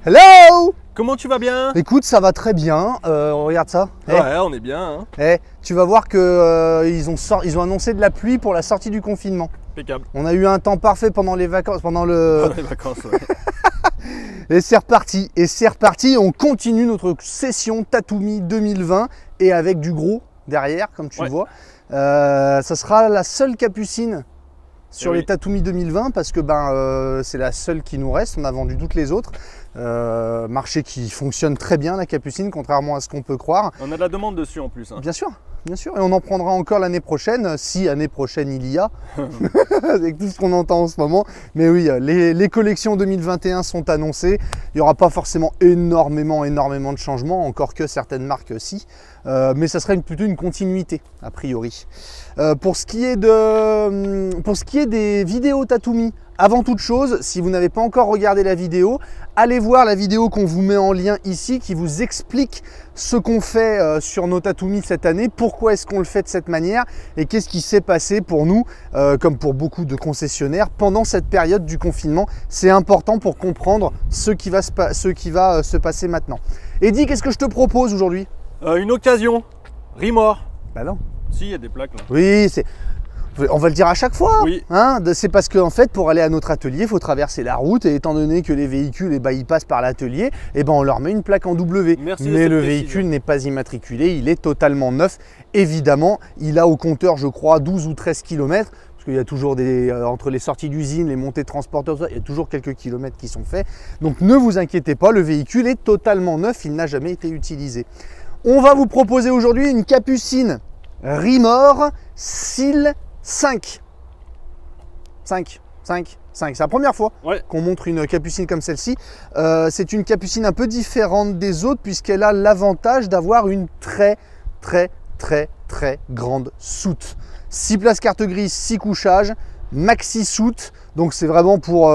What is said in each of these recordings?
Hello! Comment tu vas bien? Écoute, ça va très bien. Regarde ça. Ouais, on est bien. Tu vas voir que ils ont annoncé de la pluie pour la sortie du confinement. Impeccable. On a eu un temps parfait pendant les vacances, Pendant les vacances, ouais. Et c'est reparti. Et c'est reparti. On continue notre session Tatoomi 2020 et avec du gros derrière, comme tu le vois. Ça sera la seule capucine sur les Tatoomi 2020 parce que c'est la seule qui nous reste. On a vendu toutes les autres. Marché qui fonctionne très bien, la capucine, contrairement à ce qu'on peut croire. On a de la demande dessus en plus. Bien sûr, bien sûr. Et on en prendra encore l'année prochaine, si année prochaine il y a, avec tout ce qu'on entend en ce moment. Mais oui, les collections 2021 sont annoncées. Il n'y aura pas forcément énormément de changements, encore que certaines marques si. Mais ça serait plutôt une continuité, a priori. Pour ce qui est des vidéos Tatoomi, avant toute chose, si vous n'avez pas encore regardé la vidéo, allez voir la vidéo qu'on vous met en lien ici qui vous explique ce qu'on fait sur nos Tatoomi cette année, pourquoi est-ce qu'on le fait de cette manière et qu'est-ce qui s'est passé pour nous, comme pour beaucoup de concessionnaires, pendant cette période du confinement. C'est important pour comprendre ce qui va se passer maintenant. Eddy, qu'est-ce que je te propose aujourd'hui? Une occasion, Rimor. Bah non. Si, il y a des plaques là. Oui, on va le dire à chaque fois. Oui. Hein, c'est parce qu'en fait, pour aller à notre atelier, il faut traverser la route. Et étant donné que les véhicules, ils passent par l'atelier, on leur met une plaque en W. Merci. Mais le véhicule n'est pas immatriculé, il est totalement neuf. Évidemment, il a au compteur, je crois, 12 ou 13 km. Parce qu'il y a toujours entre les sorties d'usine, les montées de transporteurs, il y a toujours quelques kilomètres qui sont faits. Donc ne vous inquiétez pas, le véhicule est totalement neuf, il n'a jamais été utilisé. On va vous proposer aujourd'hui une capucine Rimor SEAL 5. C'est la première fois qu'on montre une capucine comme celle-ci. C'est une capucine un peu différente des autres puisqu'elle a l'avantage d'avoir une très grande soute. 6 places carte grise, 6 couchages, maxi soute. Donc c'est vraiment pour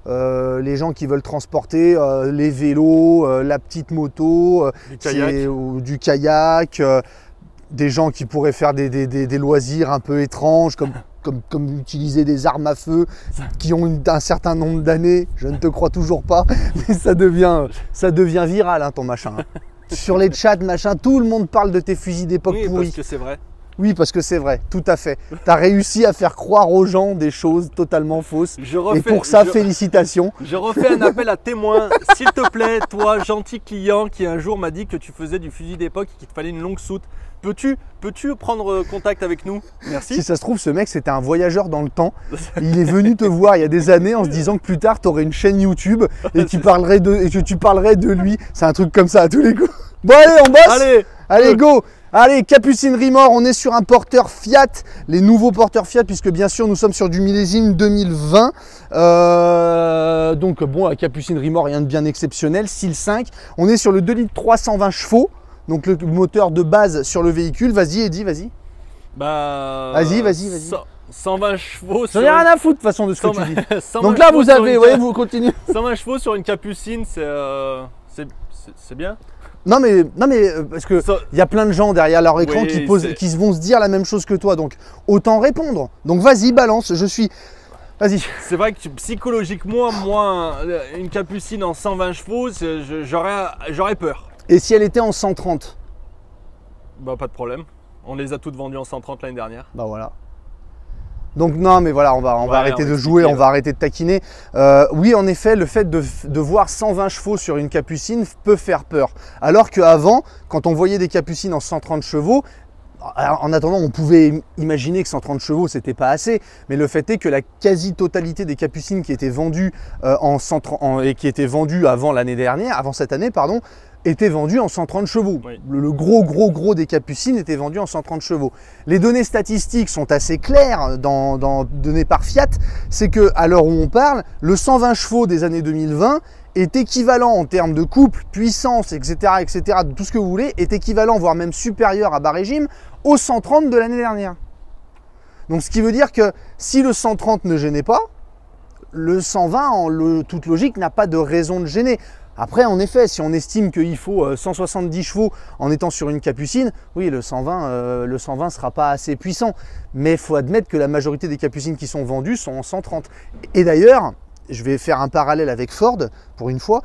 les gens qui veulent transporter les vélos, la petite moto, du kayak, des gens qui pourraient faire des loisirs un peu étranges comme utiliser des armes à feu qui ont un certain nombre d'années. Je ne te crois toujours pas, mais ça devient viral ton machin. Sur les chats, tout le monde parle de tes fusils d'époque pourris. Parce que c'est vrai. Oui, parce que c'est vrai, tout à fait. Tu as réussi à faire croire aux gens des choses totalement fausses. Et pour ça, félicitations. Je refais un appel à témoins. S'il te plaît, toi, gentil client qui un jour m'a dit que tu faisais du fusil d'époque et qu'il te fallait une longue soute, peux-tu prendre contact avec nous? Merci. Si ça se trouve, ce mec, c'était un voyageur dans le temps. Il est venu te voir il y a des années en se disant que plus tard, tu aurais une chaîne YouTube et que tu parlerais de lui. C'est un truc comme ça à tous les coups. Bon, allez, on bosse. Allez, go. Allez, capucine Rimor, on est sur un porteur Fiat, les nouveaux porteurs Fiat, puisque bien sûr nous sommes sur du millésime 2020. Donc bon, la capucine Rimor, rien de bien exceptionnel, SEAL 5. On est sur le 2 litres 320 chevaux, donc le moteur de base sur le véhicule. Vas-y Eddy, vas-y. Vas-y. 120 chevaux. J'en ai rien à foutre de toute façon de ce que tu dis. 120 donc là vous avez, vous continuez. 120 chevaux sur une capucine, c'est bien. Non mais parce que il y a plein de gens derrière leur écran qui vont se dire la même chose que toi, donc autant répondre. Donc vas-y, balance, vas-y. C'est vrai que psychologiquement, moi, une capucine en 120 chevaux, j'aurais peur. Et si elle était en 130? Bah pas de problème. On les a toutes vendues en 130 l'année dernière. Bah voilà. Donc non mais voilà, on va arrêter de jouer, on va arrêter de taquiner. Oui en effet, le fait de voir 120 chevaux sur une capucine peut faire peur. Alors qu'avant, quand on voyait des capucines en 130 chevaux, en attendant on pouvait imaginer que 130 chevaux c'était pas assez. Mais le fait est que la quasi-totalité des capucines qui étaient vendues et qui étaient vendues avant cette année, était vendu en 130 chevaux. Oui. Le gros des capucines était vendu en 130 chevaux. Les données statistiques sont assez claires données par Fiat, c'est que à l'heure où on parle, le 120 chevaux des années 2020 est équivalent en termes de couple, puissance, etc., tout ce que vous voulez, est équivalent, voire même supérieur à bas régime, au 130 de l'année dernière. Donc ce qui veut dire que si le 130 ne gênait pas, le 120, en toute logique, n'a pas de raison de gêner. Après, en effet, si on estime qu'il faut 170 chevaux en étant sur une capucine, oui, le 120 ne sera pas assez puissant. Mais il faut admettre que la majorité des capucines qui sont vendues sont en 130. Et d'ailleurs, je vais faire un parallèle avec Ford pour une fois.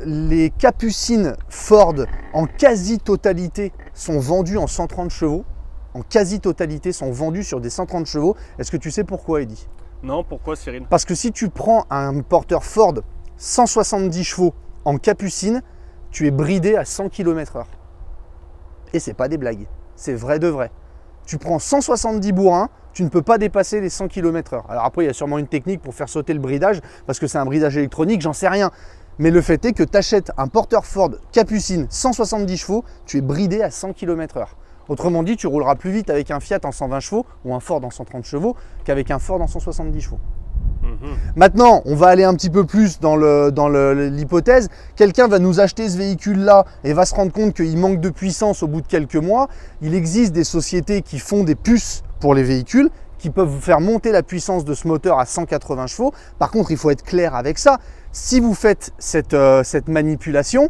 Les Capucines Ford en quasi-totalité sont vendues en 130 chevaux. En quasi-totalité sont vendus sur des 130 chevaux. Est-ce que tu sais pourquoi, Eddy? Non, pourquoi, Cyril? Parce que si tu prends un porteur Ford 170 chevaux en Capucine, tu es bridé à 100 km/h. Et c'est pas des blagues, c'est vrai de vrai. Tu prends 170 bourrins, tu ne peux pas dépasser les 100 km/h. Alors après, il y a sûrement une technique pour faire sauter le bridage, parce que c'est un bridage électronique, j'en sais rien. Mais le fait est que tu achètes un porteur Ford Capucine 170 chevaux, tu es bridé à 100 km/h. Autrement dit, tu rouleras plus vite avec un Fiat en 120 chevaux ou un Ford en 130 chevaux qu'avec un Ford en 170 chevaux. Maintenant, on va aller un petit peu plus dans l'hypothèse. Quelqu'un va nous acheter ce véhicule-là et va se rendre compte qu'il manque de puissance au bout de quelques mois. Il existe des sociétés qui font des puces pour les véhicules, qui peuvent vous faire monter la puissance de ce moteur à 180 chevaux. Par contre, il faut être clair avec ça. Si vous faites cette manipulation,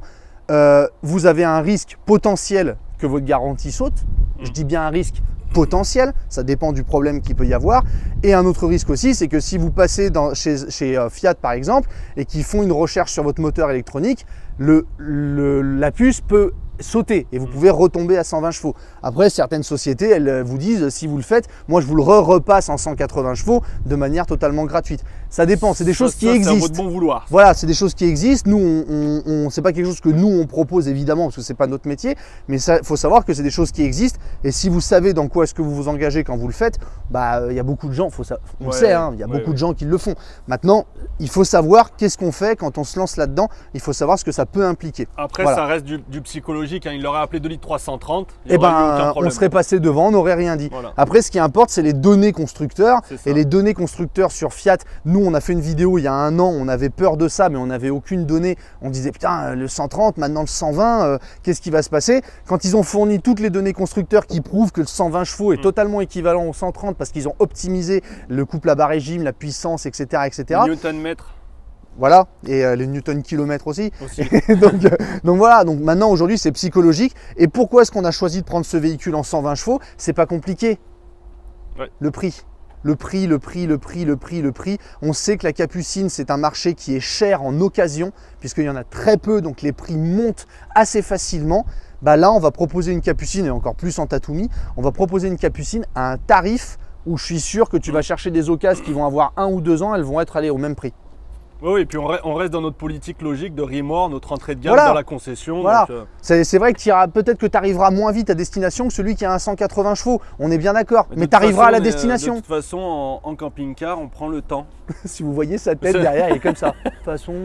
vous avez un risque potentiel que votre garantie saute. Je dis bien un risque potentiel, ça dépend du problème qu'il peut y avoir. Et un autre risque aussi, c'est que si vous passez chez Fiat par exemple et qu'ils font une recherche sur votre moteur électronique, la puce peut sauter et vous pouvez retomber à 120 chevaux. Après, certaines sociétés, elles vous disent, si vous le faites, moi je vous le repasse en 180 chevaux de manière totalement gratuite. Ça dépend, c'est des choses qui existent. C'est à votre bon vouloir. Voilà, c'est des choses qui existent. Nous, c'est pas quelque chose que nous on propose évidemment parce que c'est pas notre métier, mais il faut savoir que c'est des choses qui existent. Et si vous savez dans quoi est-ce que vous vous engagez quand vous le faites, bah il y a beaucoup de gens, on le sait, hein, il y a beaucoup de gens qui le font. Maintenant, il faut savoir qu'est-ce qu'on fait quand on se lance là-dedans. Il faut savoir ce que ça peut impliquer. Après, voilà. Ça reste du psychologique. Hein. Il l'aurait appelé 2 litres 330. Et ben, on serait passé devant, on n'aurait rien dit. Voilà. Après, ce qui importe, c'est les données constructeurs. Et les données constructeurs sur Fiat, nous, on a fait une vidéo il y a un an, on avait peur de ça, mais on n'avait aucune donnée. On disait, putain, le 130, maintenant le 120, qu'est-ce qui va se passer? Quand ils ont fourni toutes les données constructeurs qui prouvent que le 120 chevaux est totalement équivalent au 130 parce qu'ils ont optimisé le couple à bas régime, la puissance, etc. etc. Newton-mètre. Voilà, et les newton-kilomètres aussi. donc voilà, donc maintenant aujourd'hui c'est psychologique. Et pourquoi est-ce qu'on a choisi de prendre ce véhicule en 120 chevaux? C'est pas compliqué. Ouais. Le prix. Le prix. On sait que la Capucine, c'est un marché qui est cher en occasion, puisqu'il y en a très peu, donc les prix montent assez facilement. Bah là, on va proposer une Capucine, et encore plus en Tatumi, on va proposer une Capucine à un tarif où je suis sûr que tu vas chercher des occasions qui vont avoir 1 ou 2 ans, elles vont être allées au même prix. Oui, et puis on reste dans notre politique logique de Rimor, notre entrée de gamme dans la concession. Voilà. Donc, c'est vrai que peut-être que tu arriveras moins vite à destination que celui qui a un 180 chevaux. On est bien d'accord. Mais tu arriveras à la destination. De toute façon, en camping-car, on prend le temps. Si vous voyez sa tête derrière, il est comme ça. De toute façon.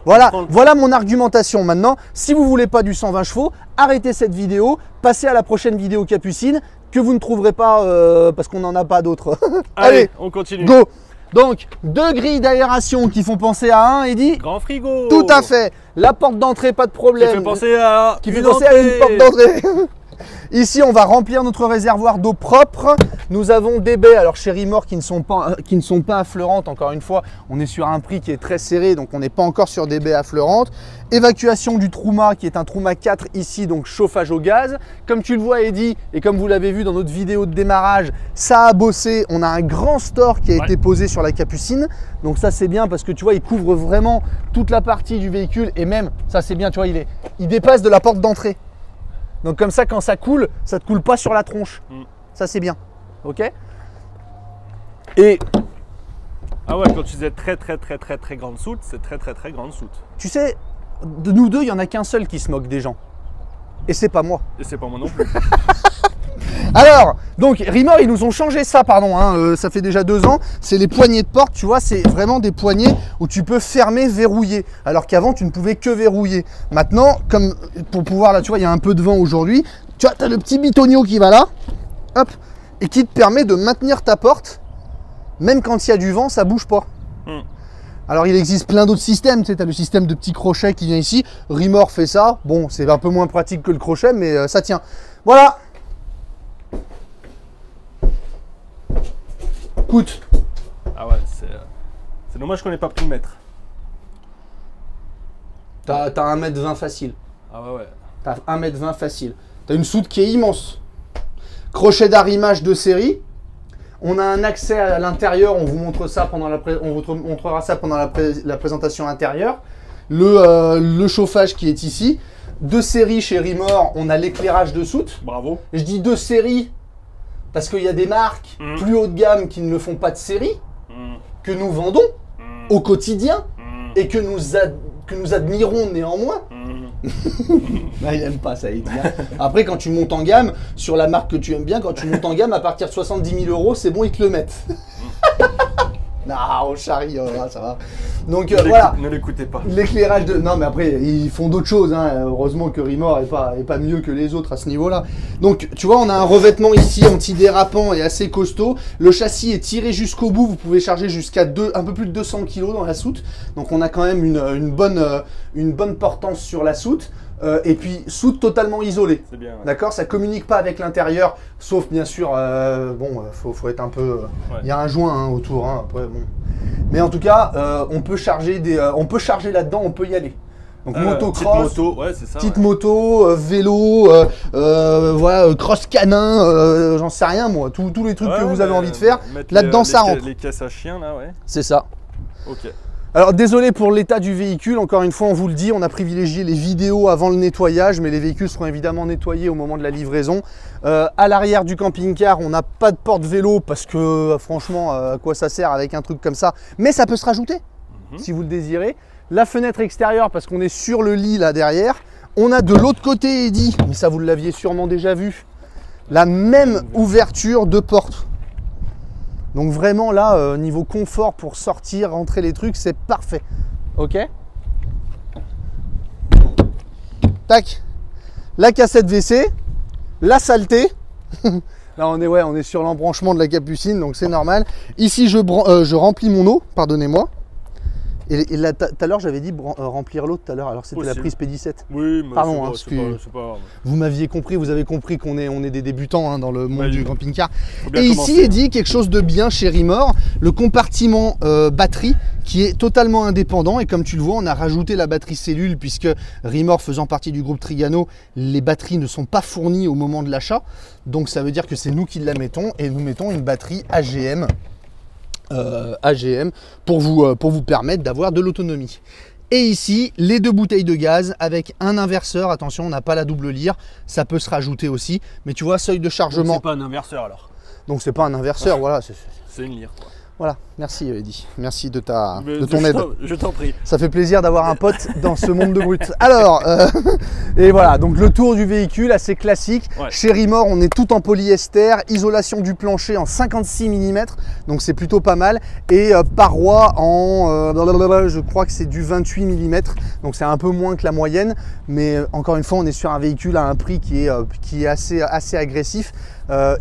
Voilà mon argumentation. Maintenant, si vous ne voulez pas du 120 chevaux, arrêtez cette vidéo, passez à la prochaine vidéo Capucine que vous ne trouverez pas parce qu'on n'en a pas d'autres. Allez, on continue. Go! Donc, 2 grilles d'aération qui font penser à un, Eddy. Grand frigo. Tout à fait. La porte d'entrée, pas de problème. Qui fait penser à une porte d'entrée. Ici, on va remplir notre réservoir d'eau propre. Nous avons des baies, alors chez Rimor, qui ne sont pas affleurantes. Encore une fois, on est sur un prix qui est très serré, donc on n'est pas encore sur des baies affleurantes. Évacuation du Truma, qui est un Truma 4 ici, donc chauffage au gaz. Comme tu le vois, Eddy, et comme vous l'avez vu dans notre vidéo de démarrage, ça a bossé. On a un grand store qui a été posé sur la Capucine. Donc ça, c'est bien parce que tu vois, il couvre vraiment toute la partie du véhicule. Et même, ça c'est bien, tu vois, il dépasse de la porte d'entrée. Donc comme ça, quand ça coule, ça ne te coule pas sur la tronche. Ça, c'est bien. Ok? Et... Ah ouais, quand tu disais très grande soute, c'est très grande soute. Tu sais, de nous deux, il n'y en a qu'un seul qui se moque des gens. Et c'est pas moi. Et c'est pas moi non plus. Alors, donc Rimor, ils nous ont changé ça, pardon, hein, ça fait déjà 2 ans. C'est les poignées de porte, tu vois, c'est vraiment des poignées où tu peux fermer, verrouiller. Alors qu'avant, tu ne pouvais que verrouiller. Maintenant, comme pour pouvoir, là, tu vois, il y a un peu de vent aujourd'hui. Tu vois, tu as le petit bitonio qui va là, hop, et qui te permet de maintenir ta porte. Même quand il y a du vent, ça bouge pas. Alors, il existe plein d'autres systèmes. Tu sais, tu as le système de petits crochets qui vient ici. Rimor fait ça. Bon, c'est un peu moins pratique que le crochet, mais ça tient. Voilà. Écoute. Ah ouais, c'est dommage qu'on n'ait pas pris le mètre. T'as 1,20 m facile. Ah ouais. T'as 1,20 m facile. T'as une soute qui est immense. Crochet d'arrimage de série. On a un accès à l'intérieur, on vous montre ça pendant on vous montrera ça pendant la présentation intérieure. Le chauffage qui est ici. 2 séries chez Rimor, on a l'éclairage de soute. Bravo. Je dis 2 séries parce qu'il y a des marques plus haut de gamme qui ne le font pas de série, que nous vendons au quotidien et que nous admirons néanmoins. Ah, il aime pas ça, il dit. Après, quand tu montes en gamme, sur la marque que tu aimes bien, quand tu montes en gamme, à partir de 70 000 €, c'est bon, ils te le mettent. Non, au charrie, ça va. Donc voilà. Ne l'écoutez pas. L'éclairage de. Non, mais après, ils font d'autres choses. Hein. Heureusement que Rimor est pas mieux que les autres à ce niveau-là. Donc, tu vois, on a un revêtement ici antidérapant et assez costaud. Le châssis est tiré jusqu'au bout. Vous pouvez charger jusqu'à un peu plus de 200 kg dans la soute. Donc, on a quand même une bonne portance sur la soute. Et puis, soute totalement isolée. C'est bien. Ouais. D'accord, ça communique pas avec l'intérieur, sauf bien sûr, faut être un peu. Il y a un joint hein, autour. Hein, après, bon. Mais en tout cas, on peut charger là-dedans, on peut y aller. Donc motocross, petite moto, ouais, c'est ça. Petite moto, vélo, voilà, cross canin, j'en sais rien moi. Tous les trucs que vous avez envie de faire, là-dedans ça rentre. Les caisses à chien là, ouais. C'est ça. Ok. Alors désolé pour l'état du véhicule, encore une fois on vous le dit, on a privilégié les vidéos avant le nettoyage, mais les véhicules seront évidemment nettoyés au moment de la livraison. À l'arrière du camping-car, on n'a pas de porte-vélo parce que franchement, à quoi ça sert avec un truc comme ça, mais ça peut se rajouter si vous le désirez. La fenêtre extérieure, parce qu'on est sur le lit là derrière. On a de l'autre côté, Eddy, mais ça vous l'aviez sûrement déjà vu, la même ouverture de porte. Donc vraiment là, niveau confort pour sortir, rentrer les trucs, c'est parfait. Ok. Tac. La cassette WC, la saleté. Là on est sur l'embranchement de la capucine, donc c'est normal. Ici je remplis mon eau, pardonnez-moi. Et là, tout à l'heure, j'avais dit remplir l'eau tout à l'heure, alors c'était la prise P17. Oui, mais pardon, c'est pas grave. Vous m'aviez compris, vous avez compris qu'on est des débutants hein, dans le monde du camping-car. Et commencer. Ici, Eddy, quelque chose de bien chez Rimor, le compartiment batterie qui est totalement indépendant. Et comme tu le vois, on a rajouté la batterie cellule puisque Rimor faisant partie du groupe Trigano, les batteries ne sont pas fournies au moment de l'achat. Donc ça veut dire que c'est nous qui la mettons et nous mettons une batterie AGM. Pour vous permettre d'avoir de l'autonomie. Et ici, les 2 bouteilles de gaz avec un inverseur. Attention, on n'a pas la double lyre, ça peut se rajouter aussi. Mais tu vois, seuil de chargement. C'est pas un inverseur alors. Donc c'est pas un inverseur, voilà. C'est une lyre. Quoi. Voilà, merci Eddy, merci de ton aide. Je t'en prie. Ça fait plaisir d'avoir un pote dans ce monde de brut. Alors, et voilà, donc le tour du véhicule assez classique. Ouais. Chez Rimor, on est tout en polyester, isolation du plancher en 56 mm, donc c'est plutôt pas mal. Et parois en, je crois que c'est du 28 mm, donc c'est un peu moins que la moyenne. Mais encore une fois, on est sur un véhicule à un prix qui est assez agressif.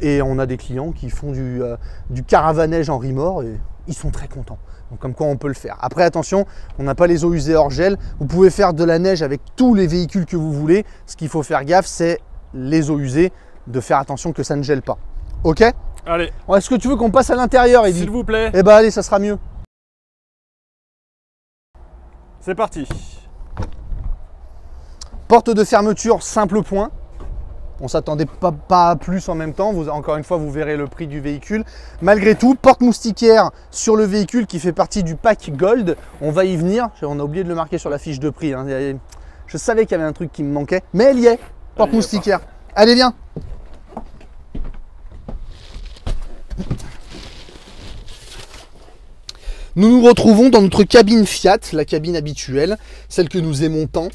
Et on a des clients qui font du caravanège en Rimor et ils sont très contents. Donc comme quoi on peut le faire. Après attention, on n'a pas les eaux usées hors gel. Vous pouvez faire de la neige avec tous les véhicules que vous voulez. Ce qu'il faut faire gaffe, c'est les eaux usées, de faire attention que ça ne gèle pas. Ok? Allez. Est-ce que tu veux qu'on passe à l'intérieur, Eddy? S'il vous plaît. Eh ben allez, ça sera mieux. C'est parti. Porte de fermeture, simple point. On ne s'attendait pas à plus en même temps. Encore une fois, vous verrez le prix du véhicule. Malgré tout, porte moustiquaire sur le véhicule qui fait partie du pack Gold. On va y venir. On a oublié de le marquer sur la fiche de prix. Hein. Je savais qu'il y avait un truc qui me manquait. Mais elle y est. Porte moustiquaire. Allez, viens. Nous nous retrouvons dans notre cabine Fiat, la cabine habituelle, celle que nous aimons tant,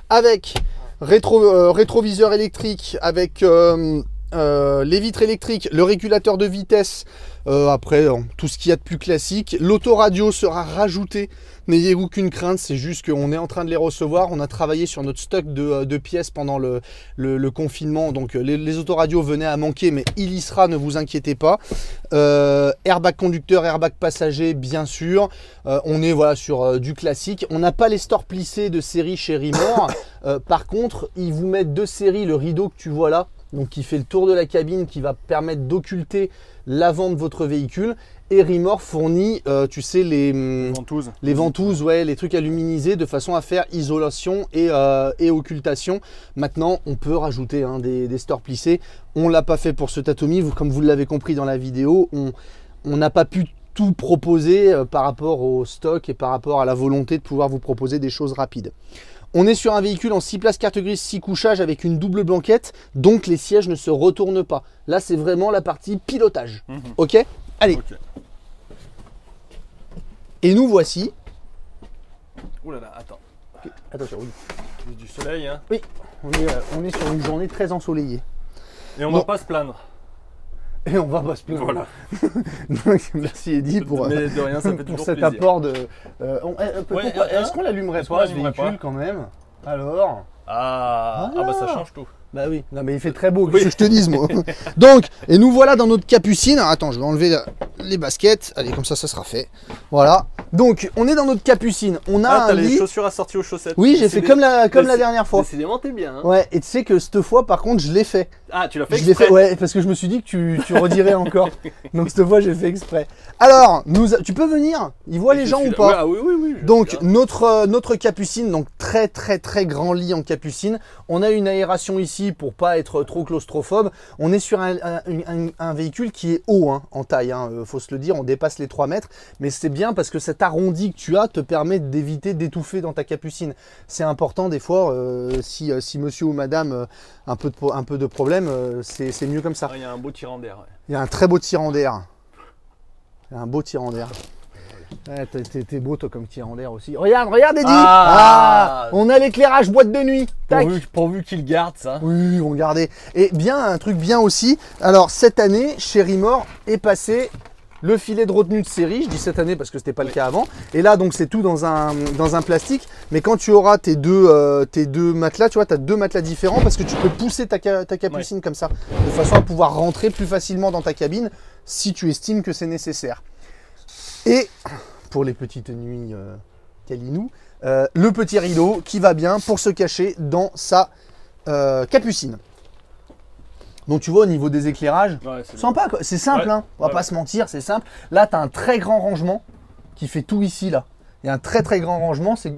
avec rétroviseur électrique, avec les vitres électriques, le régulateur de vitesse, après tout ce qu'il y a de plus classique. L'autoradio sera rajouté, n'ayez aucune crainte, c'est juste qu'on est en train de les recevoir. On a travaillé sur notre stock de pièces pendant le confinement, donc les autoradios venaient à manquer, mais il y sera, ne vous inquiétez pas. Airbag conducteur, airbag passager, bien sûr. On est voilà, sur du classique. On n'a pas les stores plissés de série chez Rimor. Par contre, ils vous mettent 2 séries, le rideau que tu vois là, donc qui fait le tour de la cabine, qui va permettre d'occulter l'avant de votre véhicule. Et Rimour fournit, tu sais, les ventouses, ouais, les trucs aluminisés de façon à faire isolation et occultation. Maintenant, on peut rajouter des stores plissés. On l'a pas fait pour ce Tatomi, comme vous l'avez compris dans la vidéo. On n'a pas pu tout proposer par rapport au stock et par rapport à la volonté de pouvoir vous proposer des choses rapides. On est sur un véhicule en 6 places carte grise, 6 couchages avec une double banquette, donc les sièges ne se retournent pas. Là, c'est vraiment la partie pilotage. Ok? Allez. Okay. Et nous voici. Ouh là là, attends. Okay. Attention, oui. Il y a du soleil, hein? Oui, on est sur une journée très ensoleillée. Et on va pas se plaindre. Et on va pas se plaindre. Voilà. Donc, merci Eddy pour, mais de rien, ça fait pour cet plaisir. Apport de. Est-ce qu'on l'allumerait pas ce véhicule quand même? Alors. Ah bah ça change tout. Bah oui, non mais il fait très beau, qu'est-ce que je te dise moi. Donc, et nous voilà dans notre capucine. Alors, attends, je vais enlever les baskets. Allez, comme ça sera fait. Voilà. Donc, on est dans notre capucine. On a t'as les chaussures assorties aux chaussettes. Oui, j'ai fait comme la dernière fois. Décidément, t'es bien. Hein. Ouais, et tu sais que cette fois, par contre, je l'ai fait. Ah, tu l'as fait exprès? Ouais, parce que je me suis dit que tu redirais encore. Donc, cette fois, j'ai fait exprès. Alors, tu peux venir? Ils voient les gens ou pas? Ah, oui. Donc, notre capucine, donc très grand lit en capucine. On a une aération ici pour pas être trop claustrophobe. On est sur un véhicule qui est haut en taille, faut se le dire, on dépasse les 3 mètres, mais c'est bien parce que cet arrondi que tu as te permet d'éviter d'étouffer dans ta capucine. C'est important des fois, si monsieur ou madame un peu de problème, c'est mieux comme ça. Il y a un beau tirant d'air. Ouais. Il y a un très beau tirant d'air. Il y a un beau tirant d'air. Ouais, t'es beau toi comme tirant d'air aussi. Regarde Eddy. On a l'éclairage boîte de nuit. Pourvu qu'il garde ça. Oui, on gardait. Et bien, un truc bien aussi. Alors cette année, chez Rimour est passé le filet de retenue de série. Je dis cette année parce que c'était pas le cas avant. Et là, donc c'est tout dans un plastique. Mais quand tu auras tes deux matelas, tu vois, tu as 2 matelas différents parce que tu peux pousser ta capucine comme ça, de façon à pouvoir rentrer plus facilement dans ta cabine si tu estimes que c'est nécessaire. Et pour les petites nuits câlinou, le petit rideau qui va bien pour se cacher dans sa capucine. Donc tu vois au niveau des éclairages, sympa quoi, c'est simple, on va pas se mentir, c'est simple. Là tu as un très grand rangement qui fait tout ici là. Il y a un très grand rangement, c'est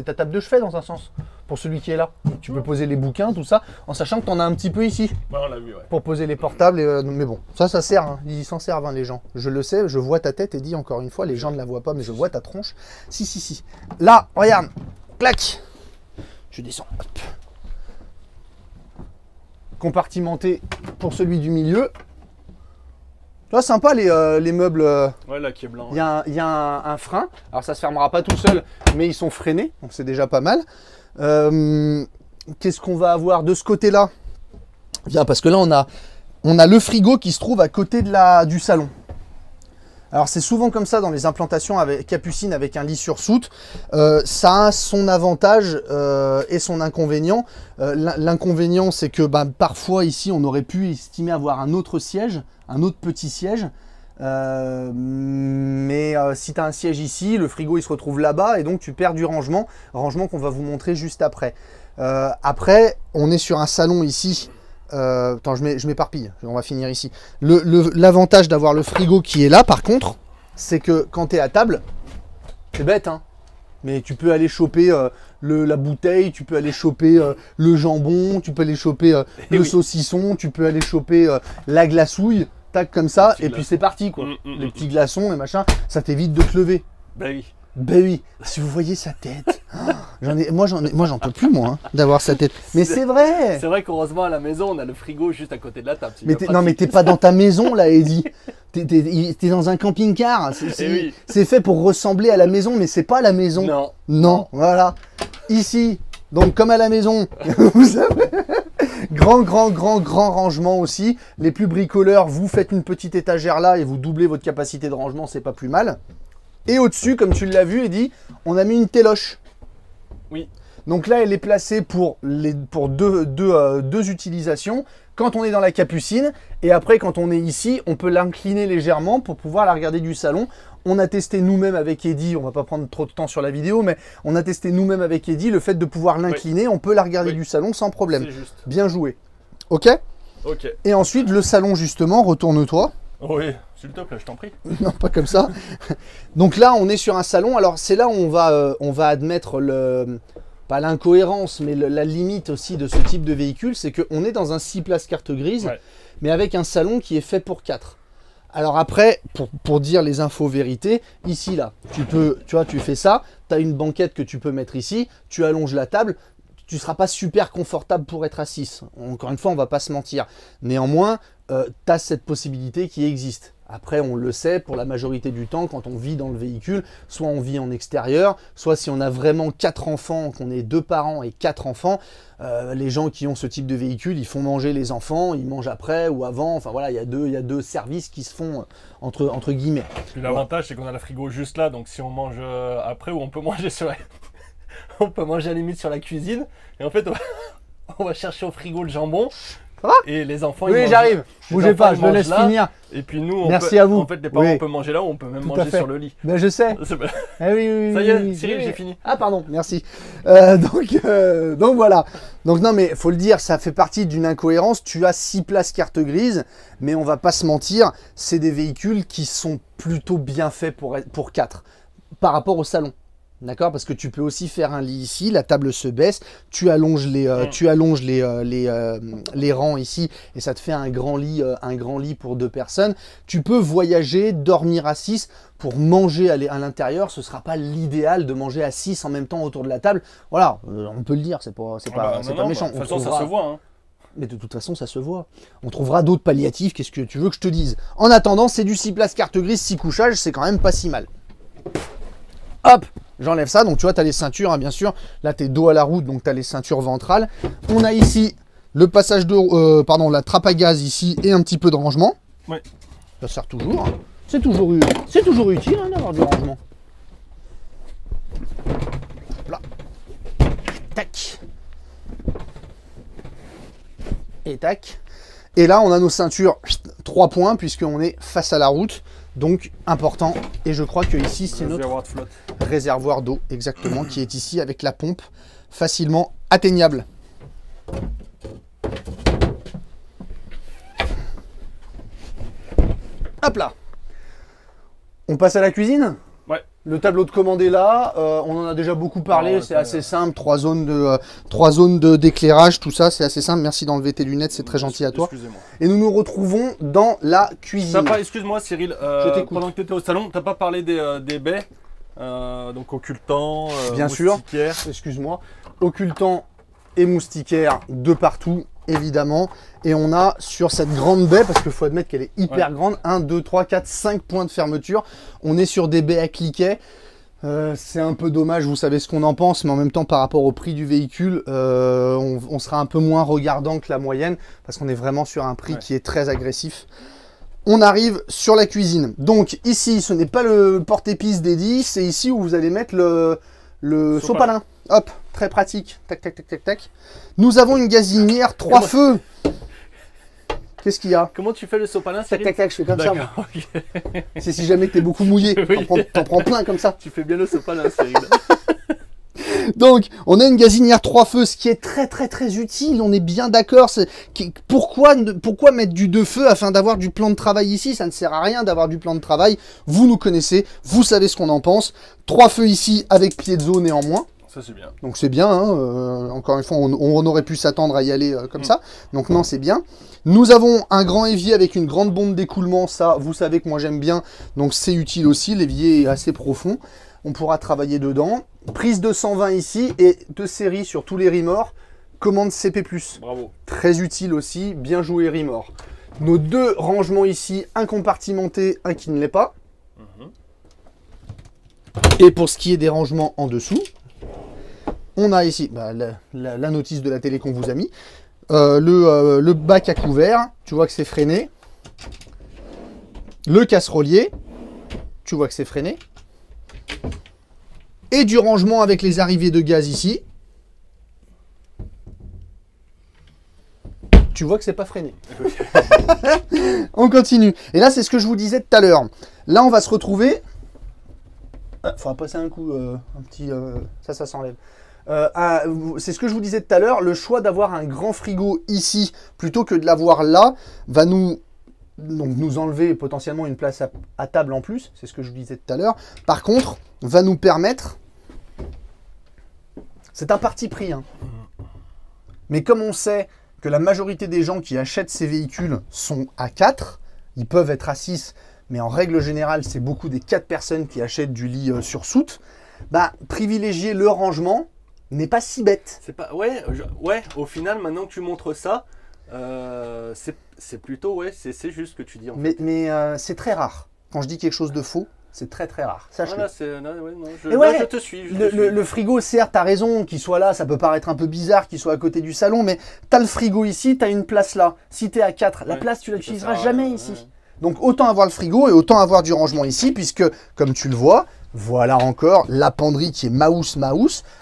ta table de chevet dans un sens, pour celui qui est là. Tu peux poser les bouquins, tout ça, en sachant que tu en as un petit peu ici. On l'a vu, pour poser les portables. Mais bon, ça sert, ils s'en servent les gens. Je le sais, je vois ta tête et dis encore une fois, les gens ne la voient pas, mais je vois ta tronche. Si. Là, regarde, clac. Je descends, hop. Compartimenté pour celui du milieu. Là, sympa les meubles. Ouais, là qui est blanc. Il y a un frein. Alors ça se fermera pas tout seul, mais ils sont freinés, donc c'est déjà pas mal. Qu'est-ce qu'on va avoir de ce côté-là? Bien, parce que là on a le frigo qui se trouve à côté du salon. Alors c'est souvent comme ça dans les implantations avec capucine avec un lit sur soute. Ça a son avantage et son inconvénient. L'inconvénient c'est que parfois ici on aurait pu estimer avoir un autre siège, un autre petit siège. Mais si tu as un siège ici, le frigo il se retrouve là-bas et donc tu perds du rangement qu'on va vous montrer juste après. Après on est sur un salon ici. Attends, je m'éparpille, on va finir ici. L'avantage d'avoir le frigo qui est là, par contre, c'est que quand tu es à table, c'est bête, mais tu peux aller choper la bouteille, tu peux aller choper le jambon, tu peux aller choper le saucisson, tu peux aller choper la glaçouille, tac comme ça, et puis c'est parti quoi. Les petits glaçons et machin, ça t'évite de te lever. Ben oui, si vous voyez sa tête, moi j'en peux plus d'avoir sa tête. Mais c'est vrai. C'est vrai qu'heureusement à la maison on a le frigo juste à côté de la table. Mais t'es pas dans ta maison là, Eddy. T'es dans un camping-car. C'est fait pour ressembler à la maison, mais c'est pas la maison. Non, voilà. Ici, donc comme à la maison, vous savez. Grand rangement aussi. Les plus bricoleurs, vous faites une petite étagère là et vous doublez votre capacité de rangement, c'est pas plus mal. Et au-dessus, comme tu l'as vu, Eddy, on a mis une téloche. Oui. Donc là, elle est placée pour deux utilisations. Quand on est dans la capucine, et après, quand on est ici, on peut l'incliner légèrement pour pouvoir la regarder du salon. On a testé nous-mêmes avec Eddy, on va pas prendre trop de temps sur la vidéo, mais on a testé nous-mêmes avec Eddy le fait de pouvoir l'incliner. On peut la regarder du salon sans problème. Bien joué. Ok. Ok. Et ensuite, le salon, justement, retourne-toi. Oui, S'il te plaît, je t'en prie. Non, pas comme ça. Donc là, on est sur un salon. Alors, c'est là où on va admettre pas l'incohérence, mais la limite aussi de ce type de véhicule. C'est qu'on est dans un 6 places carte grise, mais avec un salon qui est fait pour 4. Alors après, pour dire les infos vérités, ici, là, tu vois, tu fais ça, tu as une banquette que tu peux mettre ici, tu allonges la table, tu ne seras pas super confortable pour être à 6. Encore une fois, on ne va pas se mentir. Néanmoins, tu as cette possibilité qui existe. Après, on le sait, pour la majorité du temps, quand on vit dans le véhicule, soit on vit en extérieur, soit si on a vraiment 4 enfants, qu'on est 2 parents et 4 enfants, les gens qui ont ce type de véhicule, ils font manger les enfants, ils mangent après ou avant. Enfin voilà, il y a deux services qui se font entre guillemets. L'avantage, c'est qu'on a la frigo juste là, donc si on mange après, ou on peut manger sur on peut manger à la limite sur la cuisine, et en fait, on va chercher au frigo le jambon. Et les enfants, oui, j'arrive. Bougez pas, je le laisse finir. Et puis nous, merci à vous. En fait, les parents, on peut manger là ou on peut même manger sur le lit. Ben, je sais. Ah oui, ça y est, Cyril, j'ai fini. Ah pardon, merci. Donc voilà. Donc non, mais faut le dire, ça fait partie d'une incohérence. Tu as 6 places carte grise, mais on va pas se mentir, c'est des véhicules qui sont plutôt bien faits pour 4 par rapport au salon. D'accord, parce que tu peux aussi faire un lit ici, la table se baisse, tu allonges les rangs ici et ça te fait un grand lit pour 2 personnes. Tu peux voyager, dormir à 6 pour manger à l'intérieur. Ce ne sera pas l'idéal de manger à 6 en même temps autour de la table. Voilà, on peut le dire, c'est pas méchant. De toute façon, ça se voit. Hein. Mais de toute façon, ça se voit. On trouvera d'autres palliatifs, qu'est-ce que tu veux que je te dise? En attendant, c'est du 6 places carte grise, 6 couchages, c'est quand même pas si mal. Hop, j'enlève ça. Donc, tu vois, tu as les ceintures, hein, bien sûr. Là, tu es dos à la route, donc tu as les ceintures ventrales. On a ici le passage de... la trappe à gaz ici et un petit peu de rangement. Ouais. Ça sert toujours. Hein. C'est toujours utile hein, d'avoir du rangement. Là. Tac. Et tac. Et là, on a nos ceintures 3 points puisqu'on est face à la route. Donc important, et je crois que ici c'est notre réservoir d'eau, exactement, qui est ici avec la pompe, facilement atteignable. Hop là. On passe à la cuisine. Ouais. Le tableau de commande est là, on en a déjà beaucoup parlé, c'est assez simple, 3 zones d'éclairage, tout ça, c'est assez simple. Merci d'enlever tes lunettes, c'est très gentil à toi. Excusez-moi. Et nous nous retrouvons dans la cuisine. Excuse-moi Cyril, pendant que tu étais au salon, tu n'as pas parlé des baies, donc occultants, bien sûr, excuse-moi, occultants et moustiquaires de partout, évidemment. Et on a sur cette grande baie, parce qu'il faut admettre qu'elle est hyper grande, 1, 2, 3, 4, 5 points de fermeture. On est sur des baies à cliquet. C'est un peu dommage, vous savez ce qu'on en pense, mais en même temps par rapport au prix du véhicule, on sera un peu moins regardant que la moyenne, parce qu'on est vraiment sur un prix qui est très agressif. On arrive sur la cuisine. Donc ici, ce n'est pas le porte-épices d'Eddy, c'est ici où vous allez mettre le sopalin. Hop, très pratique. Tac, tac, tac, tac, tac. Nous avons une gazinière 3 feux. Qu'est-ce qu'il y a? Comment tu fais le sopalin, Cyril? Tac, tac, tac, je fais comme ça, moi. Okay. C'est si jamais t'es beaucoup mouillé, t'en prends plein comme ça. Tu fais bien le sopalin, Cyril. Donc, on a une gazinière 3 feux, ce qui est très très très utile, on est bien d'accord. Pourquoi mettre du 2 feux afin d'avoir du plan de travail ici? Ça ne sert à rien d'avoir du plan de travail. Vous nous connaissez, vous savez ce qu'on en pense. 3 feux ici avec piezo néanmoins. Ça c'est bien. Donc c'est bien, hein. Encore une fois, on aurait pu s'attendre à y aller comme ça. Donc non, c'est bien. Nous avons un grand évier avec une grande bombe d'écoulement. Ça, vous savez que moi j'aime bien. Donc c'est utile aussi. L'évier est assez profond. On pourra travailler dedans. Prise de 120 ici et de série sur tous les Rimor. Commande CP+. Bravo. Très utile aussi. Bien joué Rimor. Nos 2 rangements ici, un compartimenté, un qui ne l'est pas. Et pour ce qui est des rangements en dessous, on a ici la notice de la télé qu'on vous a mis. Le bac à couvert, tu vois que c'est freiné. Le casserolier, tu vois que c'est freiné. Et du rangement avec les arrivées de gaz ici. Tu vois que c'est pas freiné. On continue. Et là, c'est ce que je vous disais tout à l'heure. Là, on va se retrouver... faudra passer un coup, un petit... ça s'enlève. C'est ce que je vous disais tout à l'heure, le choix d'avoir un grand frigo ici plutôt que de l'avoir là va nous donc nous enlever potentiellement une place à table en plus, c'est ce que je vous disais tout à l'heure. Par contre, va nous permettre, c'est un parti pris, hein. Mais comme on sait que la majorité des gens qui achètent ces véhicules sont à 4, ils peuvent être à 6, mais en règle générale, c'est beaucoup des 4 personnes qui achètent du lit sur soute, bah, privilégier le rangement n'est pas si bête. C'est pas, ouais, au final, maintenant que tu montres ça, c'est plutôt, ouais, c'est juste ce que tu dis. Mais c'est très rare. Quand je dis quelque chose de faux, c'est très très rare. Sache-le. Je te suis. Le frigo, certes, t'as raison, qu'il soit là, ça peut paraître un peu bizarre qu'il soit à côté du salon, mais t'as le frigo ici, t'as une place là. Si t'es à 4, la place, tu l'utiliseras jamais ici. Ouais. Donc autant avoir le frigo et autant avoir du rangement ici, puisque, comme tu le vois, voilà encore la penderie qui est Maus,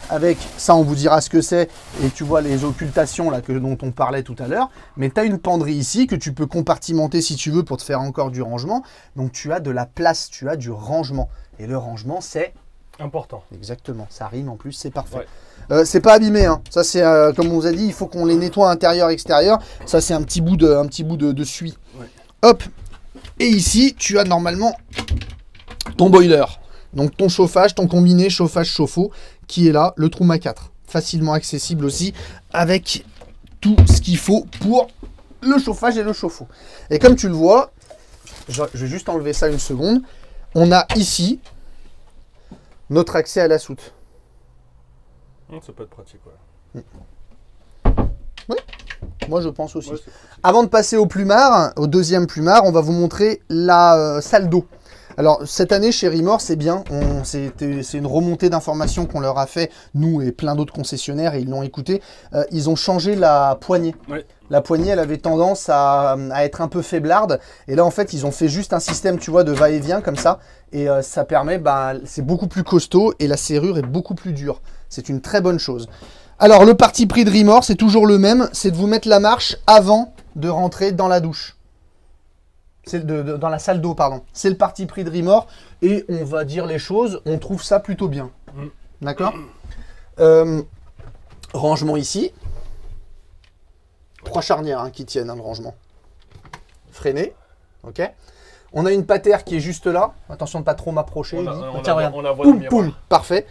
avec ça on vous dira ce que c'est, et tu vois les occultations là dont on parlait tout à l'heure, mais tu as une penderie ici que tu peux compartimenter si tu veux pour te faire encore du rangement, donc tu as de la place, tu as du rangement, et le rangement c'est important. Exactement, ça rime en plus, c'est parfait. Ouais. C'est pas abîmé, hein. Ça c'est comme on vous a dit, il faut qu'on les nettoie intérieur, extérieur, ça c'est un petit bout de suie. Ouais. Hop, et ici tu as normalement ton boiler. Donc ton chauffage, ton combiné chauffage-chauffe-eau qui est là, le Truma 4. Facilement accessible aussi avec tout ce qu'il faut pour le chauffage et le chauffe-eau. Et comme tu le vois, je vais juste enlever ça une seconde. On a ici notre accès à la soute. Ça peut être pratique, ouais. Oui, moi je pense aussi. Ouais, avant de passer au plumard, au deuxième plumard, on va vous montrer la salle d'eau. Alors, cette année, chez Rimor, c'est bien. C'est une remontée d'informations qu'on leur a fait, nous et plein d'autres concessionnaires, et ils l'ont écouté. Ils ont changé la poignée. Oui. La poignée, elle avait tendance à être un peu faiblarde. Et là, en fait, ils ont fait juste un système, tu vois, de va-et-vient comme ça. Et ça permet, c'est beaucoup plus costaud et la serrure est beaucoup plus dure. C'est une très bonne chose. Alors, le parti pris de Rimor, c'est toujours le même. C'est de vous mettre la marche avant de rentrer dans la douche. C'est dans la salle d'eau, pardon. C'est le parti pris de Rimor et on va dire les choses, on trouve ça plutôt bien. D'accord. Rangement ici. 3 charnières hein, qui tiennent le rangement. Freiné. Ok. On a une patère qui est juste là. Attention de ne pas trop m'approcher. Tiens, regarde. Poum, poum. Parfait.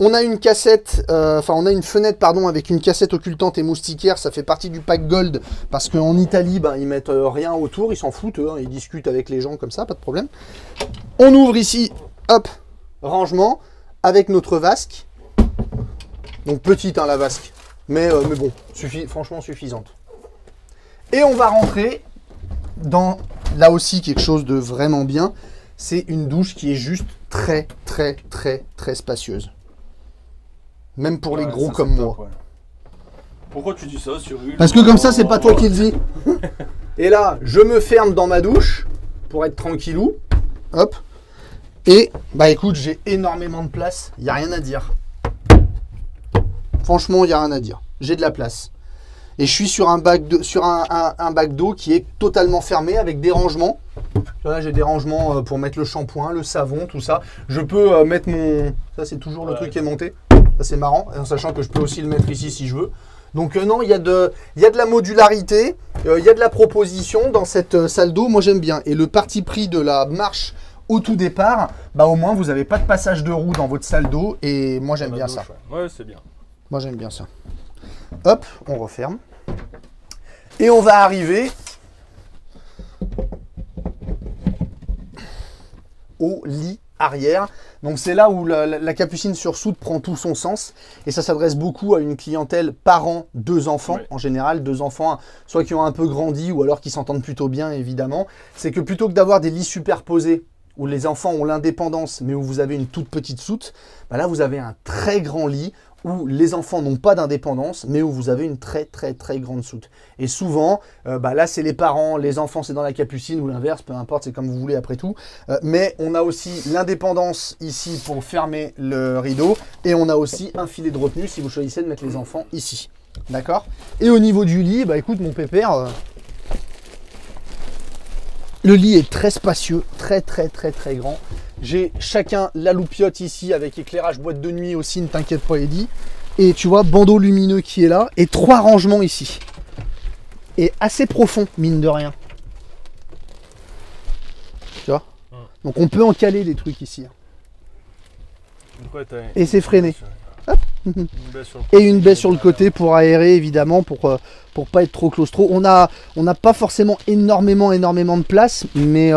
On a une cassette, on a une fenêtre pardon avec une cassette occultante et moustiquaire, ça fait partie du pack Gold parce qu'en Italie ils mettent rien autour, ils s'en foutent, hein, ils discutent avec les gens comme ça, pas de problème. On ouvre ici, hop, rangement avec notre vasque, donc petite hein, la vasque, mais bon, franchement suffisante. Et on va rentrer dans, là aussi quelque chose de vraiment bien, c'est une douche qui est juste très très très très spacieuse. Même pour les gros comme moi. Ouais. Pourquoi tu dis ça sur une... Parce que comme ça, c'est pas toi qui le dis. Et là, je me ferme dans ma douche pour être tranquillou. Hop. Et, écoute, j'ai énormément de place. Il n'y a rien à dire. Franchement, il n'y a rien à dire. J'ai de la place. Et je suis sur un bac d'eau qui est totalement fermé avec des rangements. Là, j'ai des rangements pour mettre le shampoing, le savon, tout ça. Je peux mettre mon... Ça, c'est toujours le truc qui est monté. Ça, c'est marrant, en sachant que je peux aussi le mettre ici si je veux. Donc non, il y a de la modularité, il y a de la proposition dans cette salle d'eau. Moi, j'aime bien. Et le parti pris de la marche au tout départ, au moins, vous n'avez pas de passage de roue dans votre salle d'eau. Et moi, j'aime bien ça. Ouais, c'est bien. Moi, j'aime bien ça. Hop, on referme. Et on va arriver au lit arrière. Donc c'est là où la capucine sur soute prend tout son sens. Et ça s'adresse beaucoup à une clientèle parents, 2 enfants. Oui. En général, 2 enfants, soit qui ont un peu grandi ou alors qui s'entendent plutôt bien, évidemment. C'est que plutôt que d'avoir des lits superposés où les enfants ont l'indépendance, mais où vous avez une toute petite soute, là vous avez un très grand lit où les enfants n'ont pas d'indépendance, mais où vous avez une très très très grande soute. Et souvent, là c'est les parents, les enfants c'est dans la capucine ou l'inverse, peu importe, c'est comme vous voulez après tout. Mais on a aussi l'indépendance ici pour fermer le rideau, et on a aussi un filet de retenue si vous choisissez de mettre les enfants ici. D'accord? Et au niveau du lit, écoute mon pépère, le lit est très spacieux, très très très très grand. J'ai chacun la loupiote ici avec éclairage boîte de nuit aussi, ne t'inquiète pas Eddy. Et tu vois, bandeau lumineux qui est là et 3 rangements ici. Et assez profond, mine de rien. Donc on peut en caler des trucs ici. Donc, ouais, Et c'est freiné. Une baie sur le Et une baie sur le côté pour aérer évidemment, pour pas être trop claustro. On n'a pas forcément énormément de place, mais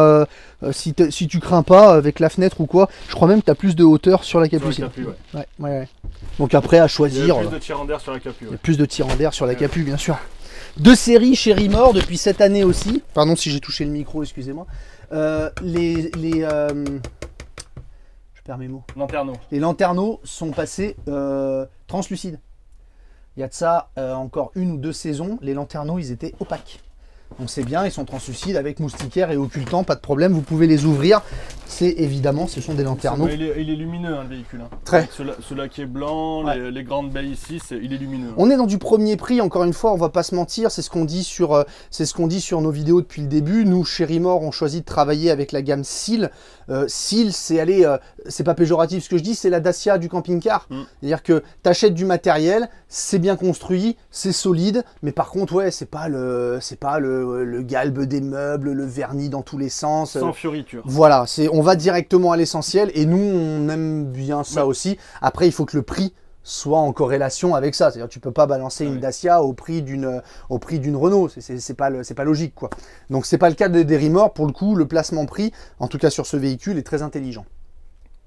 si tu crains pas avec la fenêtre ou quoi, je crois même que tu as plus de hauteur sur la capucine. Sur la capu, Ouais. Donc après à Il y choisir. a plus de tirant d'air sur la capu. Il y a plus de tirant d'air sur la capu, bien sûr. De série chez Rimor depuis cette année aussi. Pardon si j'ai touché le micro, excusez-moi. Je perds mes mots. Lanterneau. Les lanterneaux sont passés translucides. Il y a de ça encore 1 ou 2 saisons, les lanterneaux ils étaient opaques. Donc c'est bien, ils sont translucides avec moustiquaire et occultant, pas de problème, vous pouvez les ouvrir. C'est évidemment, ce sont des lanterneaux. Il est lumineux le véhicule. Très. Celui-là qui est blanc, ouais. les grandes baies ici, il est lumineux. On est dans du premier prix, encore une fois, on va pas se mentir, c'est ce qu'on dit sur nos vidéos depuis le début. Nous, chez Rimor, on choisit de travailler avec la gamme Seal. Seal, c'est pas péjoratif ce que je dis, c'est la Dacia du camping-car. C'est-à-dire que tu achètes du matériel, c'est bien construit, c'est solide, mais par contre, ouais, c'est pas le galbe des meubles, le vernis dans tous les sens. Sans fioriture. Voilà, on va directement à l'essentiel et nous, on aime bien ça aussi. Après, il faut que le prix soit en corrélation avec ça. C'est-à-dire tu peux pas balancer une Dacia au prix d'une Renault. C'est pas logique, quoi. Donc, c'est pas le cas des Rimor. Pour le coup, le placement prix, en tout cas sur ce véhicule, est très intelligent.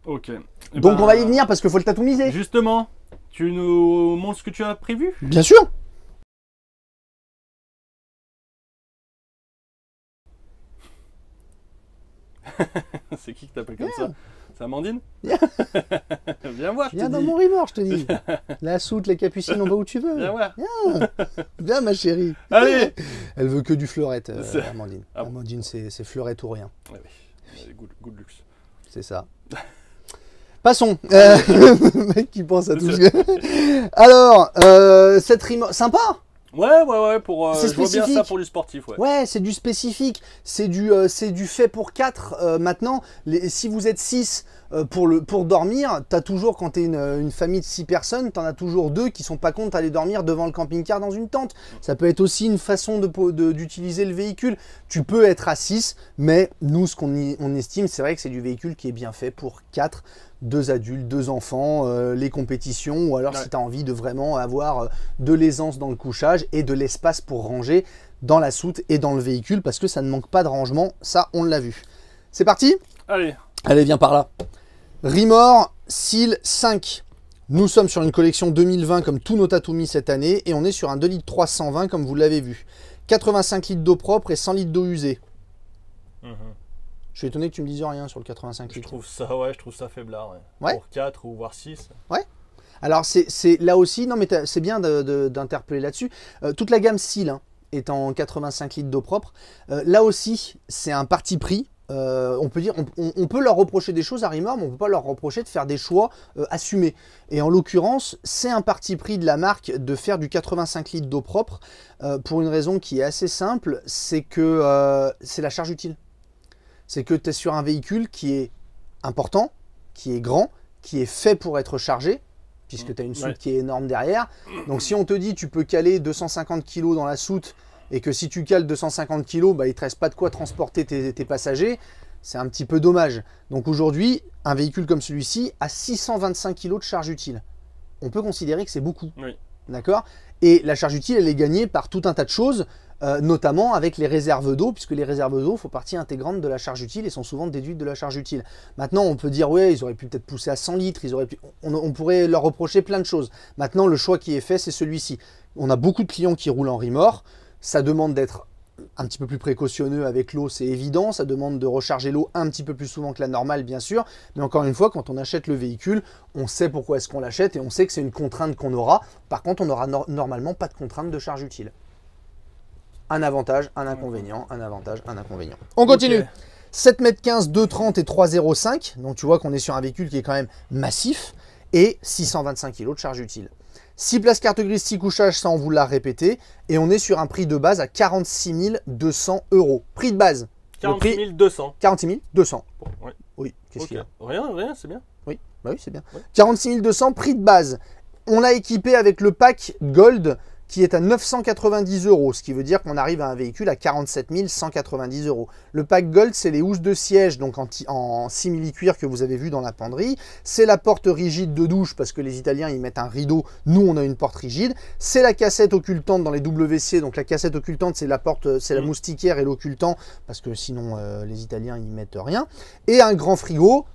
Ok. Donc, on va y venir parce qu'il faut le tatomiser. Justement, tu nous montres ce que tu as prévu? Bien sûr. C'est qui t'appelle comme ça? C'est Amandine? Viens voir, je Viens te dans dis. mon Rimor, je te dis. La soute, les capucines, on va où tu veux. Viens voir. Viens, ma chérie. Allez. Elle veut que du fleurette, Amandine. Ah bon. Amandine, c'est fleurette ou rien. Ouais, oui. Good luxe. C'est ça. Passons. Le mec qui pense à tout ce que... Alors, cette Rimor... Sympa. Ouais, pour c'est je vois bien spécifique. ça pour du sportif, ouais. Ouais, c'est du spécifique, c'est du fait pour 4. Maintenant, si vous êtes 6 pour dormir, t'as toujours, quand t'es une famille de 6 personnes, t'en as toujours 2 qui sont pas contre aller dormir devant le camping-car dans une tente. Ça peut être aussi une façon d'utiliser le véhicule. Tu peux être à 6, mais nous, ce qu'on estime, c'est vrai que c'est du véhicule qui est bien fait pour 4. 2 adultes, 2 enfants, les compétitions, ou alors si tu as envie de vraiment avoir de l'aisance dans le couchage et de l'espace pour ranger dans la soute et dans le véhicule, parce que ça ne manque pas de rangement, ça on l'a vu. C'est parti? Allez, viens par là. Rimor Seal 5. Nous sommes sur une collection 2020 comme tous nos Tatumi cette année, et on est sur un 2 litres 320 comme vous l'avez vu. 85 litres d'eau propre et 100 litres d'eau usée. Je suis étonné que tu me dises rien sur le 85 litres. Je trouve ça faiblard. Ouais. Pour 4 ou voire 6. Ouais. Alors c'est là aussi, non mais c'est bien d'interpeller là-dessus. Toute la gamme Seal est en 85 litres d'eau propre. Là aussi, c'est un parti pris. On peut leur reprocher des choses à Rimor, mais on ne peut pas leur reprocher de faire des choix assumés. Et en l'occurrence, c'est un parti pris de la marque de faire du 85 litres d'eau propre pour une raison qui est assez simple, c'est que c'est la charge utile. C'est que tu es sur un véhicule qui est important, qui est grand, qui est fait pour être chargé, puisque tu as une soute qui est énorme derrière. Donc si on te dit tu peux caler 250 kg dans la soute, et que si tu cales 250 kg, bah, il ne te reste pas de quoi transporter tes passagers, c'est un petit peu dommage. Donc aujourd'hui, un véhicule comme celui-ci a 625 kg de charge utile. On peut considérer que c'est beaucoup. Oui. D'accord? Et la charge utile, elle est gagnée par tout un tas de choses, notamment avec les réserves d'eau, puisque les réserves d'eau font partie intégrante de la charge utile et sont souvent déduites de la charge utile. Maintenant, on peut dire, ouais, ils auraient pu peut-être pousser à 100 litres, on pourrait leur reprocher plein de choses. Maintenant, le choix qui est fait, c'est celui-ci. On a beaucoup de clients qui roulent en Rimor. Ça demande d'être un petit peu plus précautionneux avec l'eau, c'est évident. Ça demande de recharger l'eau un petit peu plus souvent que la normale, bien sûr. Mais encore une fois, quand on achète le véhicule, on sait pourquoi est-ce qu'on l'achète et on sait que c'est une contrainte qu'on aura. Par contre, on n'aura normalement pas de contrainte de charge utile. Un avantage, un inconvénient, un avantage, un inconvénient. On continue. 7,15 m, 2,30 et 3,05 m. Donc tu vois qu'on est sur un véhicule qui est quand même massif. Et 625 kg de charge utile. 6 places carte grise, 6 couchages, ça on vous l'a répété. Et on est sur un prix de base à 46 200 €. Prix de base. 46 200. 46 200. Bon, ouais. Oui, qu'est-ce qu'il y a? Rien, c'est bien. Oui, bah oui, c'est bien. Ouais. 46 200, prix de base. On l'a équipé avec le pack Gold qui est à 990 €, ce qui veut dire qu'on arrive à un véhicule à 47 190 €. Le pack Gold, c'est les housses de siège, donc en simili-cuir que vous avez vu dans la penderie. C'est la porte rigide de douche, parce que les Italiens, ils mettent un rideau. Nous, on a une porte rigide. C'est la cassette occultante dans les WC. Donc la cassette occultante, c'est la porte, c'est la moustiquaire et l'occultant, parce que sinon, les Italiens, ils mettent rien. Et un grand frigo,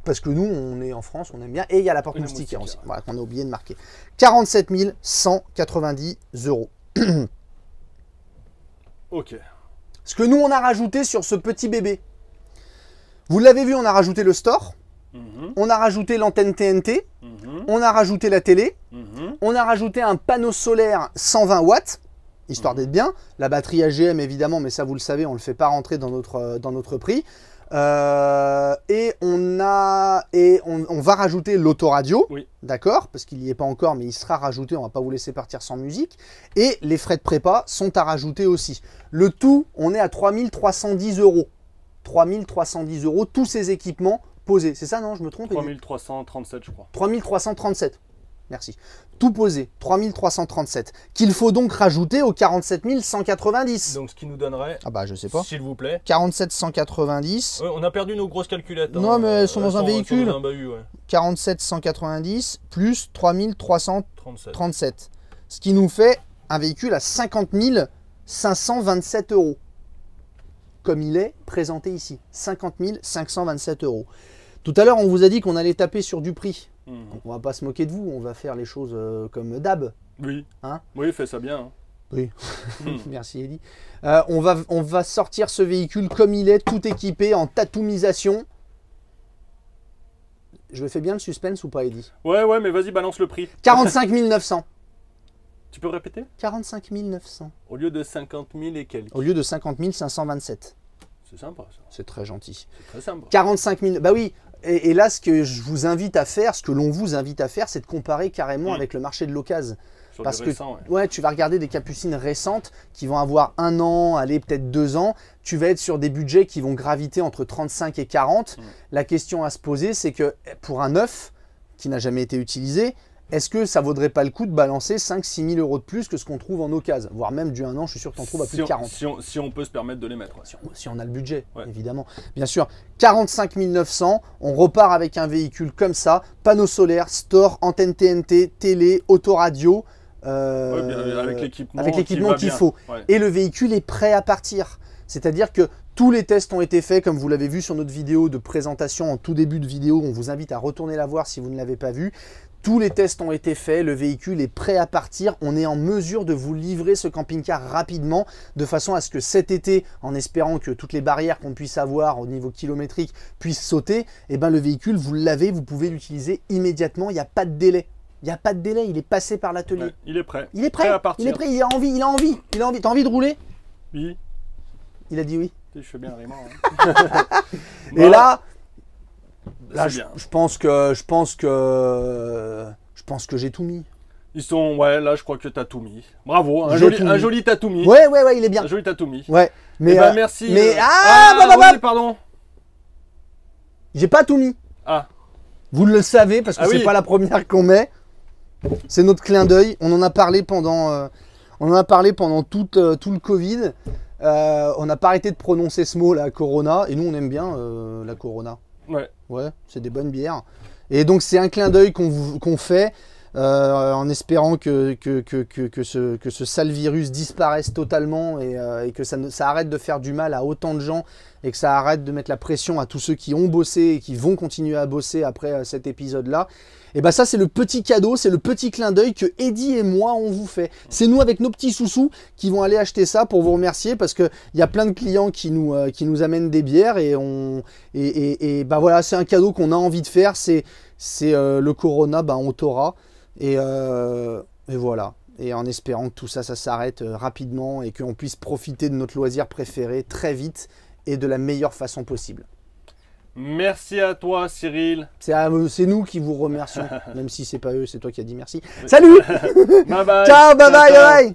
parce que nous, on est en France, on aime bien. Et il y a la porte moustiquaire aussi, voilà, qu'on a oublié de marquer. 47 190 €. Ok. Ce que nous, on a rajouté sur ce petit bébé. Vous l'avez vu, on a rajouté le store. On a rajouté l'antenne TNT. On a rajouté la télé. On a rajouté un panneau solaire 120 watts, histoire d'être bien. La batterie AGM, évidemment, mais ça, vous le savez, on ne le fait pas rentrer dans notre prix. Et on va rajouter l'autoradio, Oui. d'accord, parce qu'il n'y est pas encore, mais il sera rajouté, on va pas vous laisser partir sans musique. Et les frais de prépa sont à rajouter aussi. Le tout, on est à 3310 €. 3310 €, tous ces équipements posés. C'est ça, non? Je me trompe? 3337, je crois. 3337. Merci. Tout posé, 3337, qu'il faut donc rajouter aux 47 190. Donc ce qui nous donnerait, Ah bah je sais pas. s'il vous plaît. 47 190. Ouais, on a perdu nos grosses calculettes. Non, mais elles sont dans un véhicule. Dans un bahut, ouais. 47 190 plus 3337. 37. Ce qui nous fait un véhicule à 50 527 €. Comme il est présenté ici. 50 527 €. Tout à l'heure, on vous a dit qu'on allait taper sur du prix. Donc, on va pas se moquer de vous, on va faire les choses comme d'hab. Oui. Hein? Oui, fais ça bien. Hein. Oui. Merci Eddie. On va sortir ce véhicule comme il est, tout équipé en tatoumisation. Je le fais bien le suspense ou pas, Eddie? Ouais, mais vas-y, balance le prix. 45 900. Tu peux répéter? 45 900. Au lieu de 50 000 et quelques. Au lieu de 50 527. C'est sympa, ça. C'est très gentil. C'est très sympa. 45 000. Bah oui. Et là, ce que je vous invite à faire, ce que l'on vous invite à faire, c'est de comparer carrément avec le marché de l'occasion. Sur Parce des que récents, ouais, tu vas regarder des capucines récentes qui vont avoir 1 an, allez, peut-être 2 ans. Tu vas être sur des budgets qui vont graviter entre 35 et 40. La question à se poser, c'est que pour un neuf qui n'a jamais été utilisé, est-ce que ça vaudrait pas le coup de balancer 5-6 000 € de plus que ce qu'on trouve en occasion? Voire même du 1 an, je suis sûr que tu en trouves à plus de 40. Si on peut se permettre de les mettre. Ouais. Si on a le budget, évidemment. Bien sûr, 45 900, on repart avec un véhicule comme ça, panneau solaire, store, antenne TNT, télé, autoradio. Avec l'équipement qu'il faut. Ouais. Et le véhicule est prêt à partir. C'est-à-dire que tous les tests ont été faits, comme vous l'avez vu sur notre vidéo de présentation en tout début de vidéo. On vous invite à retourner la voir si vous ne l'avez pas vue. Tous les tests ont été faits, le véhicule est prêt à partir. On est en mesure de vous livrer ce camping-car rapidement, de façon à ce que cet été, en espérant que toutes les barrières qu'on puisse avoir au niveau kilométrique puissent sauter, et ben le véhicule, vous l'avez, vous pouvez l'utiliser immédiatement, il n'y a pas de délai. Il n'y a pas de délai, il est passé par l'atelier. Ouais, il est prêt. Il est prêt, à partir. il est prêt, il a envie. T'as envie de rouler? Oui. Il a dit oui. Je fais bien Raymond. Hein. Et là je pense que j'ai tout mis. Ils sont, là, je crois que t'as tout mis. Bravo, un joli t'as tout mis. Ouais, il est bien. Un joli t'as tout mis. Ouais, mais merci. Mais oui, pardon. J'ai pas tout mis. Ah. Vous le savez parce que c'est pas la première qu'on met. C'est notre clin d'œil. On en a parlé pendant tout le Covid. On n'a pas arrêté de prononcer ce mot, la Corona, et nous on aime bien la Corona. Ouais, c'est des bonnes bières. Et donc c'est un clin d'œil qu'on fait en espérant que ce sale virus disparaisse totalement et que ça arrête de faire du mal à autant de gens et que ça arrête de mettre la pression à tous ceux qui ont bossé et qui vont continuer à bosser après cet épisode-là. Et bien ça c'est le petit cadeau, c'est le petit clin d'œil que Eddie et moi on vous fait. C'est nous avec nos petits sous-sous qui vont aller acheter ça pour vous remercier parce qu'il y a plein de clients qui nous amènent des bières et ben voilà, c'est un cadeau qu'on a envie de faire, c'est le Corona, ben on t'aura et voilà. Et en espérant que tout ça s'arrête rapidement et qu'on puisse profiter de notre loisir préféré très vite et de la meilleure façon possible. Merci à toi Cyril. C'est nous qui vous remercions, même si c'est pas eux, c'est toi qui as dit merci. Salut. Bye bye. Ciao, bye bye.